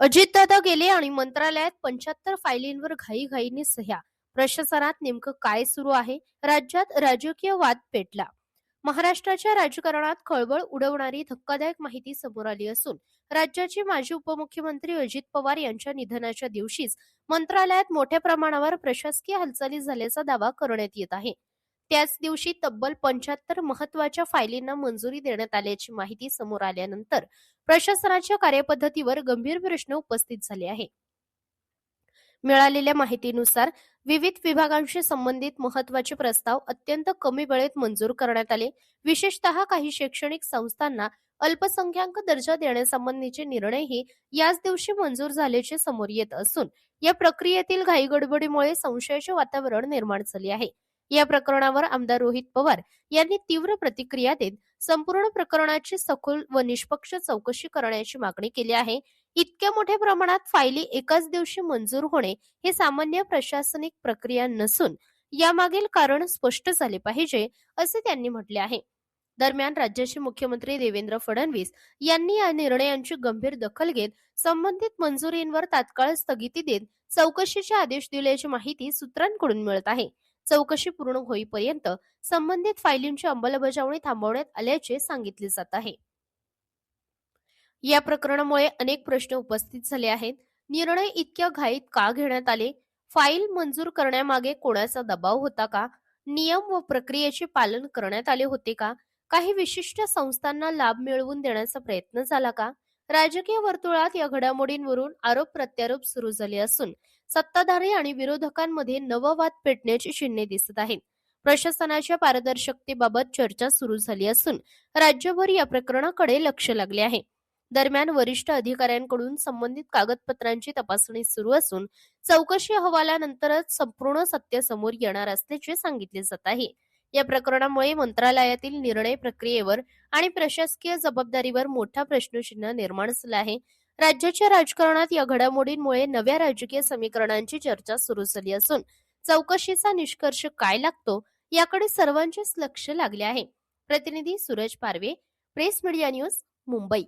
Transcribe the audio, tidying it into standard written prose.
अजितदादा गेले आणि मंत्रालयात 75 फायलींवर घाईघाईने सह्या. प्रशासनात नेमकं काय सुरू आहे? राज्यात राजकीय वाद पेटला. महाराष्ट्राच्या राजकारणात खळबळ उडवणारी धक्कादायक माहिती समोर आली असून राज्याचे माजी उपमुख्यमंत्री अजित पवार यांच्या निधनाच्या दिवशीच मंत्रालयात मोठ्या प्रमाणावर प्रशासकीय हालचाली झाल्याचा दावा करण्यात येत आहे. त्याच दिवशी तब्बल 75 महत्वाच्या फायलींना मंजुरी देण्यात आल्याची माहिती समोर आल्यानंतर प्रशासनाच्या कार्यपद्धतीवर गंभीर प्रश्न उपस्थित झाले आहे. मिळालेल्या माहितीनुसार विविध विभागांशी संबंधित महत्वाचे प्रस्ताव अत्यंत कमी वेळेत मंजूर करण्यात आले. विशेषतः काही शैक्षणिक संस्थांना अल्पसंख्याक दर्जा देण्यासंबंधीचे निर्णयही याच दिवशी मंजूर झाल्याचे समोर येत असून या प्रक्रियेतील घाईगडबडीमुळे संशयाचे वातावरण निर्माण झाले आहे. या प्रकरणावर आमदार रोहित पवार यांनी तीव्र प्रतिक्रिया देत संपूर्ण प्रकरणाची सखोल व निष्पक्ष चौकशी करण्याची मागणी केली आहे. इतक्या मोठ्या प्रमाणात फायली एकाच दिवशी मंजूर होणे हे सामान्य प्रशासनिक प्रक्रिया नसून यामागील कारण स्पष्ट झाले पाहिजे, असे त्यांनी म्हटले आहे. दरम्यान राज्याचे मुख्यमंत्री देवेंद्र फडणवीस यांनी या निर्णयांची गंभीर दखल घेत संबंधित मंजुरींवर तात्काळ स्थगिती देत चौकशीचे आदेश दिल्याची माहिती सूत्रांकडून मिळत आहे. चौकशी पूर्ण होईपर्यंत संबंधित फायलींची अंमलबजावणी थांबवण्यात आल्याचे सांगितले जात आहे. या प्रकरणामुळे अनेक प्रश्न उपस्थित झाले आहेत. निर्णय इतक्या घाईत का घेण्यात आले? फाईल मंजूर करण्यामागे कोणाचा दबाव होता का? नियम व प्रक्रियेचे पालन करण्यात आले होते का? काही विशिष्ट संस्थांना लाभ मिळवून देण्याचा प्रयत्न झाला का? राजकीय वर्तुळात या घडामोडींवरून आरोप प्रत्यारोप सुरू झाले असून सत्ताधारी आणि विरोधकांमध्ये नववाद पेटण्याची चिन्हे दिसत आहेत. प्रशासनाच्या पारदर्शकतेबाबत चर्चा सुरू झाली असून राज्यभर या प्रकरणाकडे लक्ष लागले आहे. दरम्यान वरिष्ठ अधिकाऱ्यांकडून संबंधित कागदपत्रांची तपासणी सुरू असून चौकशी अहवालानंतरच संपूर्ण सत्य समोर येणार असल्याचे सांगितले जात आहे. या प्रकरणामुळे मंत्रालयातील निर्णय प्रक्रियेवर आणि प्रशासकीय जबाबदारीवर मोठा प्रश्नचिन्ह निर्माण झाला आहे. राज्याच्या राजकारणात या घडामोडींमुळे नव्या राजकीय समीकरणांची चर्चा सुरू झाली असून चौकशीचा निष्कर्ष काय लागतो याकडे सर्वांचेच लक्ष लागले आहे. प्रतिनिधी सूरज पारवे, प्रेस मीडिया न्यूज, मुंबई.